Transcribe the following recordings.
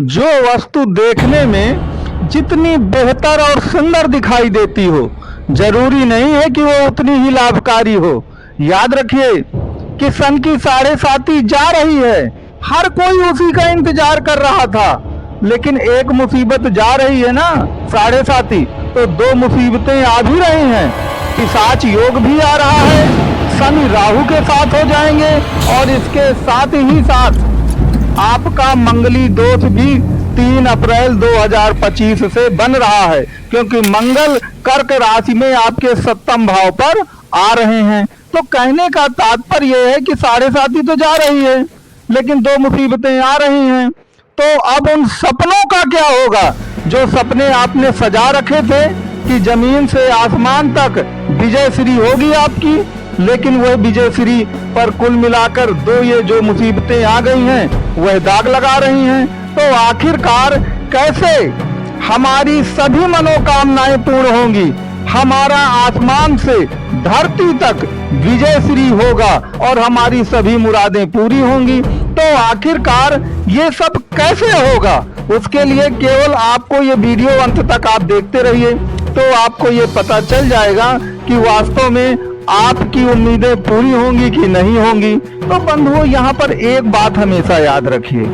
जो वस्तु देखने में जितनी बेहतर और सुंदर दिखाई देती हो, जरूरी नहीं है कि वो उतनी ही लाभकारी हो। याद रखिए कि सन की 7.5 जा रही है, हर कोई उसी का इंतजार कर रहा था, लेकिन एक मुसीबत जा रही है ना 7.5, तो 2 मुसीबतें आ भी रही हैं। पिशाच योग भी आ रहा है, शनि राहु के साथ हो जाएंगे, और इसके साथ ही साथ आपका मंगली दोष भी 3 अप्रैल 2025 से बन रहा है, क्योंकि मंगल कर्क राशि में आपके 7वें भाव पर आ रहे हैं। तो कहने का तात्पर्य यह है कि 7.5 तो जा रही है, लेकिन 2 मुसीबतें आ रही हैं। तो अब उन सपनों का क्या होगा, जो सपने आपने सजा रखे थे कि जमीन से आसमान तक विजय श्री होगी आपकी, लेकिन वह विजय श्री पर कुल मिलाकर 2 ये जो मुसीबतें आ गई हैं वह दाग लगा रही हैं। तो आखिरकार कैसे हमारी सभी मनोकामनाएं पूर्ण होंगी, हमारा आसमान से धरती तक विजय श्री होगा और हमारी सभी मुरादें पूरी होंगी। तो आखिरकार ये सब कैसे होगा, उसके लिए केवल आपको ये वीडियो अंत तक आप देखते रहिए, तो आपको ये पता चल जाएगा कि वास्तव में आपकी उम्मीदें पूरी होंगी कि नहीं होंगी। तो बंधुओं, यहाँ पर एक बात हमेशा याद रखिए,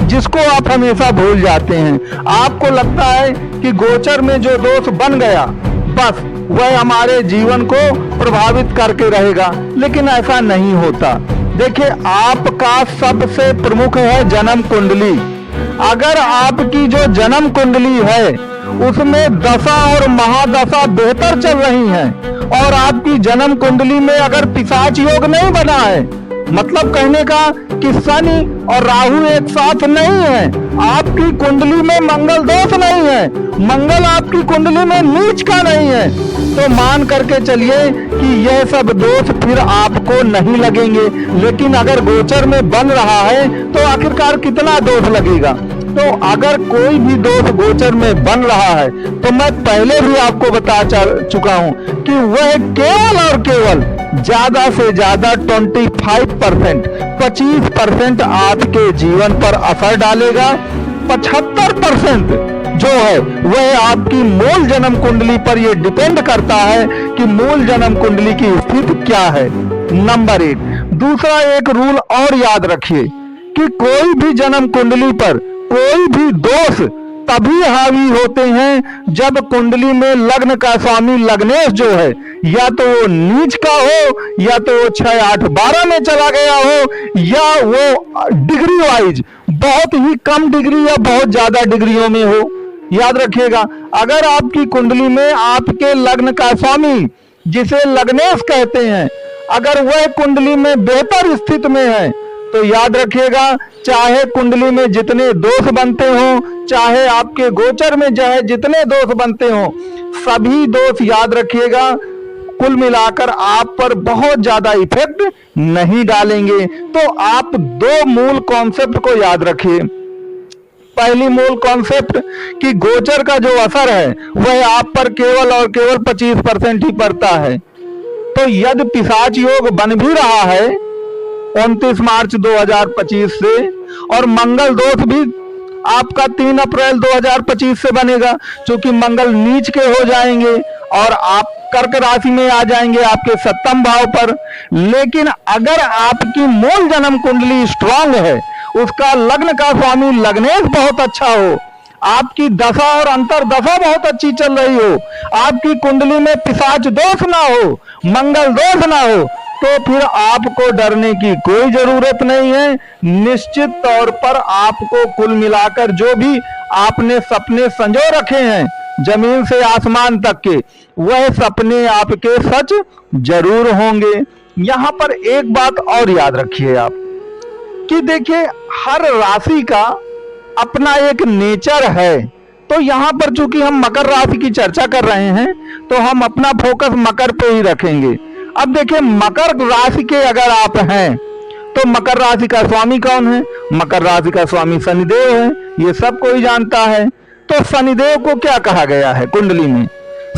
जिसको आप हमेशा भूल जाते हैं। आपको लगता है कि गोचर में जो दोष बन गया बस वह हमारे जीवन को प्रभावित करके रहेगा, लेकिन ऐसा नहीं होता। देखिए, आपका सबसे प्रमुख है जन्म कुंडली। अगर आपकी जो जन्म कुंडली है उसमें दशा और महादशा बेहतर चल रही हैं, और आपकी जन्म कुंडली में अगर पिशाच योग नहीं बना है, मतलब कहने का कि शनि और राहु एक साथ नहीं है, आपकी कुंडली में मंगल दोष नहीं है, मंगल आपकी कुंडली में नीच का नहीं है, तो मान करके चलिए कि यह सब दोष फिर आपको नहीं लगेंगे। लेकिन अगर गोचर में बन रहा है तो आखिरकार कितना दोष लगेगा। तो अगर कोई भी दोष गोचर में बन रहा है, तो मैं पहले भी आपको बता चुका हूं कि वह केवल और केवल ज्यादा से ज्यादा 25% आपके जीवन पर असर डालेगा। 75% जो है वह आपकी मूल जन्म कुंडली पर यह डिपेंड करता है कि मूल जन्म कुंडली की स्थिति क्या है। नंबर 1। दूसरा एक रूल और याद रखिए कि कोई भी जन्म कुंडली पर कोई भी दोष तभी हावी होते हैं जब कुंडली में लग्न का स्वामी लग्नेश जो है, या तो वो नीच का हो, या तो वो 6, 8, 12 में चला गया हो, या वो डिग्री वाइज बहुत ही कम डिग्री या बहुत ज्यादा डिग्रियों में हो। याद रखिएगा, अगर आपकी कुंडली में आपके लग्न का स्वामी, जिसे लग्नेश कहते हैं, अगर वह कुंडली में बेहतर स्थिति में है, तो याद रखिएगा, चाहे कुंडली में जितने दोष बनते हो, चाहे आपके गोचर में चाहे जितने दोष बनते हो, सभी दोष याद रखिएगा कुल मिलाकर आप पर बहुत ज्यादा इफेक्ट नहीं डालेंगे। तो आप 2 मूल कॉन्सेप्ट को याद रखिए। पहली मूल कॉन्सेप्ट कि गोचर का जो असर है वह आप पर केवल और केवल 25% ही पड़ता है। तो यदि पिशाच योग बन भी रहा है 29 मार्च 2025 से, और मंगल दोष भी आपका 3 अप्रैल 2025 से बनेगा, क्योंकि मंगल नीच के हो जाएंगे और आप कर्क राशि में आ जाएंगे आपके 7वें भाव पर। लेकिन अगर आपकी मूल जन्म कुंडली स्ट्रांग है, उसका लग्न का स्वामी लग्नेश बहुत अच्छा हो, आपकी दशा और अंतर दशा बहुत अच्छी चल रही हो, आपकी कुंडली में पिशाच दोष ना हो, मंगल दोष ना हो, तो फिर आपको डरने की कोई जरूरत नहीं है। निश्चित तौर पर आपको कुल मिलाकर जो भी आपने सपने संजो रखे हैं जमीन से आसमान तक के, वह सपने आपके सच जरूर होंगे। यहाँ पर एक बात और याद रखिए आप कि देखिए, हर राशि का अपना एक नेचर है। तो यहाँ पर चूंकि हम मकर राशि की चर्चा कर रहे हैं, तो हम अपना फोकस मकर पे ही रखेंगे। अब देखिए, मकर राशि के अगर आप हैं, तो मकर राशि का स्वामी कौन है? मकर राशि का स्वामी शनिदेव है, ये सब कोई जानता है। तो शनिदेव को क्या कहा गया है कुंडली में?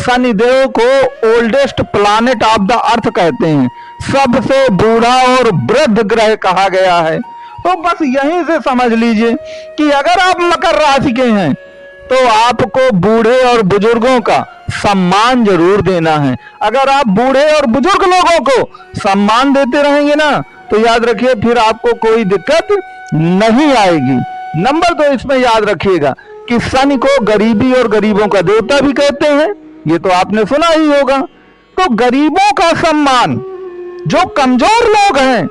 शनिदेव को oldest planet of the earth कहते हैं, सबसे बूढ़ा और वृद्ध ग्रह कहा गया है। तो बस यहीं से समझ लीजिए कि अगर आप मकर राशि के हैं तो आपको बूढ़े और बुजुर्गों का सम्मान जरूर देना है। अगर आप बूढ़े और बुजुर्ग लोगों को सम्मान देते रहेंगे ना तो याद रखिए फिर आपको कोई दिक्कत नहीं आएगी। नंबर 2, इसमें याद रखिएगा कि शनि को गरीबी और गरीबों का देवता भी कहते हैं, ये तो आपने सुना ही होगा। तो गरीबों का सम्मान, जो कमजोर लोग हैं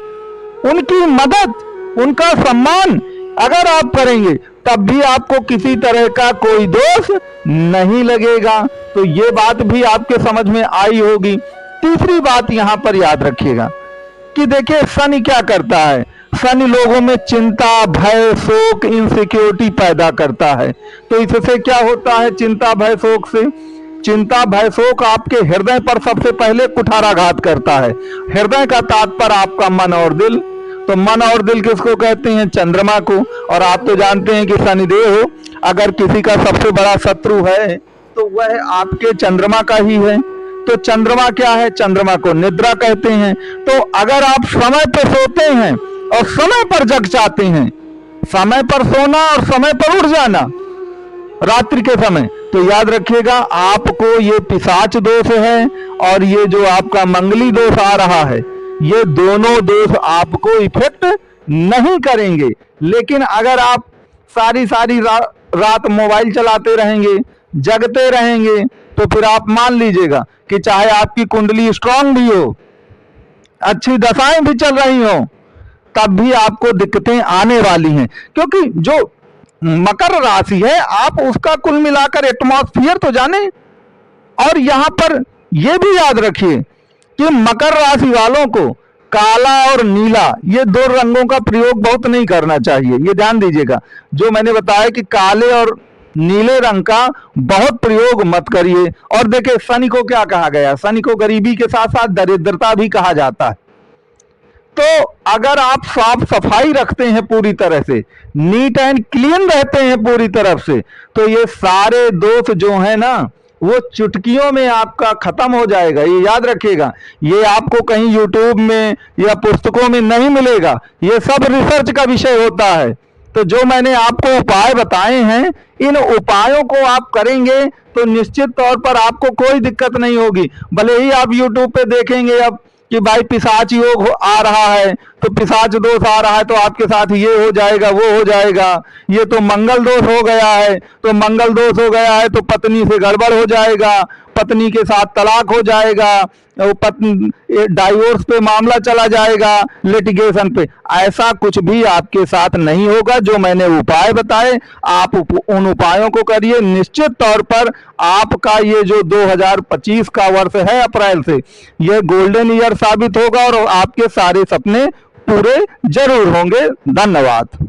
उनकी मदद, उनका सम्मान अगर आप करेंगे तब भी आपको किसी तरह का कोई दोष नहीं लगेगा। तो ये बात भी आपके समझ में आई होगी। तीसरी बात यहां पर याद रखिएगा कि देखिए शनि क्या करता है, शनि लोगों में चिंता, भय, शोक, इनसिक्योरिटी पैदा करता है। तो इससे क्या होता है चिंता, भय, शोक से? चिंता, भय, शोक आपके हृदय पर सबसे पहले कुठाराघात करता है। हृदय का तात्पर्य आपका मन और दिल। तो मन और दिल किसको कहते हैं? चंद्रमा को। और आप तो जानते हैं कि शनिदेव अगर किसी का सबसे बड़ा शत्रु है तो वह आपके चंद्रमा का ही है। तो चंद्रमा क्या है? चंद्रमा को निद्रा कहते हैं। तो अगर आप समय पर सोते हैं और समय पर जग जाते हैं, समय पर सोना और समय पर उठ जाना रात्रि के समय, तो याद रखिएगा आपको ये पिशाच दोष है और ये जो आपका मंगली दोष आ रहा है, ये दोनों दोष आपको इफेक्ट नहीं करेंगे। लेकिन अगर आप सारी रात मोबाइल चलाते रहेंगे, जगते रहेंगे, तो फिर आप मान लीजिएगा कि चाहे आपकी कुंडली स्ट्रांग भी हो, अच्छी दशाएं भी चल रही हो, तब भी आपको दिक्कतें आने वाली हैं। क्योंकि जो मकर राशि है आप उसका कुल मिलाकर एटमॉस्फियर तो जाने। और यहां पर यह भी याद रखिए कि मकर राशि वालों को काला और नीला, ये 2 रंगों का प्रयोग बहुत नहीं करना चाहिए। ये ध्यान दीजिएगा, जो मैंने बताया कि काले और नीले रंग का बहुत प्रयोग मत करिए। और देखिए शनि को क्या कहा गया? शनि को गरीबी के साथ साथ दरिद्रता भी कहा जाता है। तो अगर आप साफ सफाई रखते हैं पूरी तरह से, नीट एंड क्लीन रहते हैं पूरी तरफ से, तो ये सारे दोष जो है ना वो चुटकियों में आपका खत्म हो जाएगा। ये याद रखिएगा, ये आपको कहीं यूट्यूब में या पुस्तकों में नहीं मिलेगा, ये सब रिसर्च का विषय होता है। तो जो मैंने आपको उपाय बताए हैं, इन उपायों को आप करेंगे तो निश्चित तौर पर आपको कोई दिक्कत नहीं होगी। भले ही आप यूट्यूब पे देखेंगे अब कि भाई पिशाच योग आ रहा है, तो पिशाच दोष आ रहा है तो आपके साथ ये हो जाएगा, वो हो जाएगा, ये तो मंगल दोष हो गया है, तो मंगल दोष हो गया है तो पत्नी से गड़बड़ हो जाएगा, पत्नी के साथ तलाक हो जाएगा, डाइवोर्स पे मामला चला जाएगा, लिटिगेशन पे। ऐसा कुछ भी आपके साथ नहीं होगा। जो मैंने उपाय बताए आप उन उपायों को करिए, निश्चित तौर पर आपका ये जो 2025 का वर्ष है अप्रैल से, ये गोल्डन ईयर साबित होगा और आपके सारे सपने पूरे जरूर होंगे। धन्यवाद।